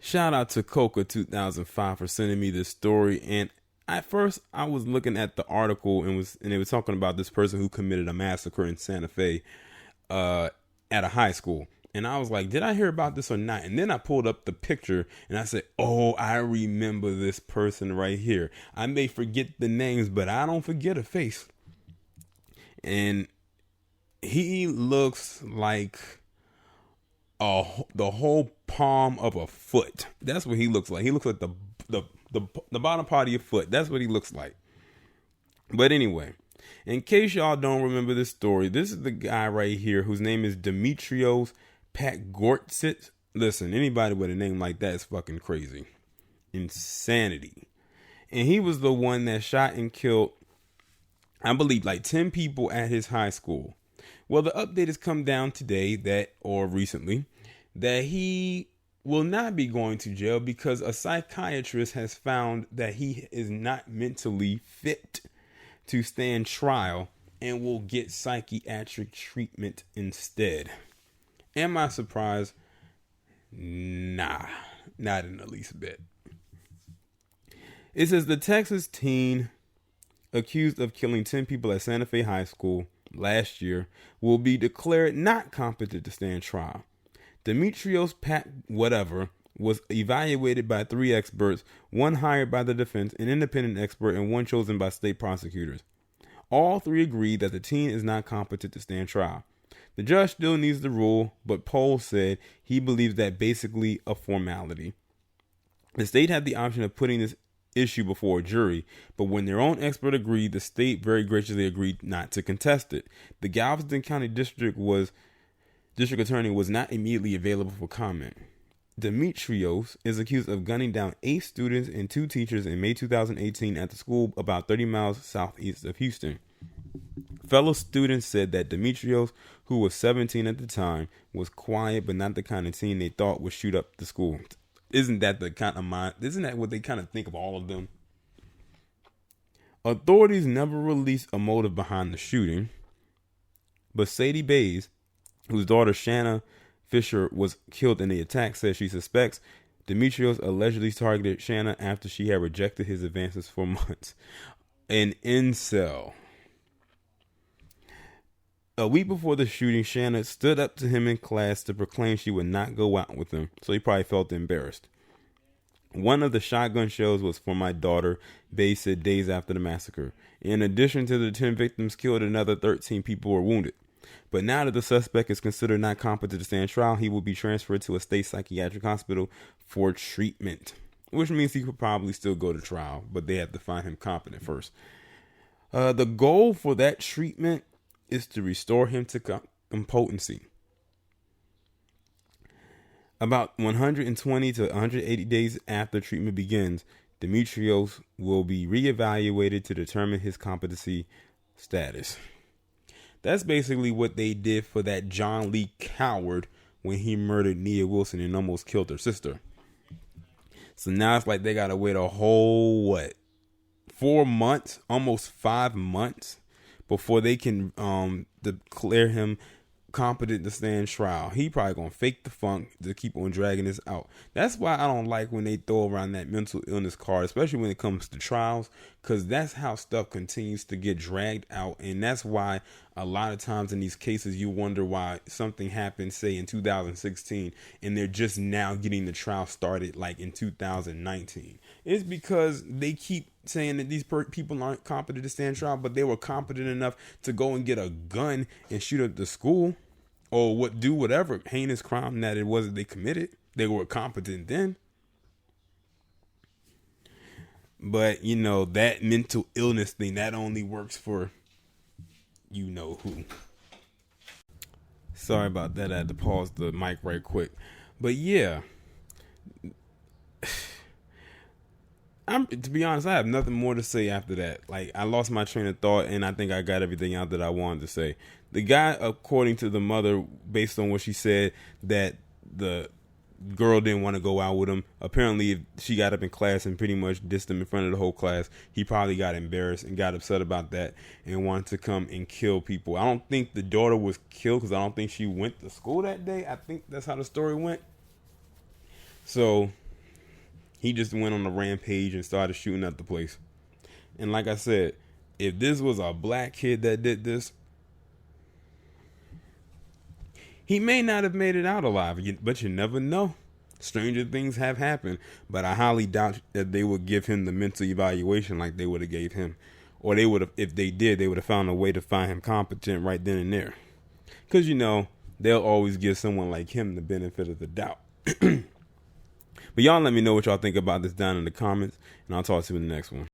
Shout out to Coca 2005 for sending me this story. And at first, I was looking at the article and it was talking about this person who committed a massacre in Santa Fe at a high school. And I was like, did I hear about this or not? And then I pulled up the picture and I said, oh, I remember this person right here. I may forget the names, but I don't forget a face. And he looks like the whole palm of a foot. That's what he looks like. He looks like the bottom part of your foot. That's what he looks like. But anyway, in case y'all don't remember this story, this is the guy right here whose name is Demetrios Patgortsit. Listen, anybody with a name like that is fucking crazy. Insanity. And he was the one that shot and killed, I believe, like 10 people at his high school. Well, the update has come down today or recently, that he will not be going to jail because a psychiatrist has found that he is not mentally fit to stand trial and will get psychiatric treatment instead. Am I surprised? Nah, not in the least bit. It says the Texas teen accused of killing 10 people at Santa Fe High School last year will be declared not competent to stand trial. Demetrios was evaluated by 3 experts, 1 hired by the defense, an independent expert, and 1 chosen by state prosecutors. All 3 agreed that the teen is not competent to stand trial. The judge still needs the rule, but Pohl said he believes that basically a formality. The state had the option of putting this issue before a jury, but when their own expert agreed, the state very graciously agreed not to contest it. The Galveston County District Attorney was not immediately available for comment. Demetrios is accused of gunning down 8 students and 2 teachers in May 2018 at the school about 30 miles southeast of Houston. Fellow students said that Demetrios, who was 17 at the time, was quiet but not the kind of teen they thought would shoot up the school. Isn't that what they kind of think of all of them? Authorities never released a motive behind the shooting, but Sadie Bays, whose daughter Shanna Fisher was killed in the attack, says she suspects Demetrios allegedly targeted Shanna after she had rejected his advances for months. An incel. A week before the shooting, Shanna stood up to him in class to proclaim she would not go out with him, so he probably felt embarrassed. One of the shotgun shells was for my daughter, Bays said days after the massacre. In addition to the 10 victims killed, another 13 people were wounded. But now that the suspect is considered not competent to stand trial, he will be transferred to a state psychiatric hospital for treatment, which means he could probably still go to trial, but they have to find him competent first. The goal for that treatment is to restore him to competency. About 120 to 180 days after treatment begins, Demetrios will be reevaluated to determine his competency status. That's basically what they did for that John Lee coward when he murdered Nia Wilson and almost killed her sister. So now it's like they gotta wait a whole 4 months, almost 5 months, before they can declare him competent to stand trial. He probably gonna fake the funk to keep on dragging this out. That's why I don't like when they throw around that mental illness card, especially when it comes to trials, because that's how stuff continues to get dragged out. And that's why a lot of times in these cases you wonder why something happened, say in 2016, and they're just now getting the trial started like in 2019. It's because they keep saying that these people aren't competent to stand trial, but they were competent enough to go and get a gun and shoot up the school or do whatever heinous crime that it was that they committed. They were competent then. But, that mental illness thing, that only works for you know who. Sorry about that. I had to pause the mic right quick. But yeah. To be honest, I have nothing more to say after that. Like, I lost my train of thought, and I think I got everything out that I wanted to say. The guy, according to the mother, based on what she said, that the girl didn't want to go out with him. Apparently, if she got up in class and pretty much dissed him in front of the whole class, he probably got embarrassed and got upset about that and wanted to come and kill people. I don't think the daughter was killed because I don't think she went to school that day. I think that's how the story went. So, He just went on a rampage and started shooting up the place. And like I said, if this was a black kid that did this, he may not have made it out alive, but you never know. Stranger things have happened, but I highly doubt that they would give him the mental evaluation like they would have gave him. Or they would have, if they did, they would have found a way to find him competent right then and there. Because, they'll always give someone like him the benefit of the doubt. But y'all let me know what y'all think about this down in the comments, and I'll talk to you in the next one.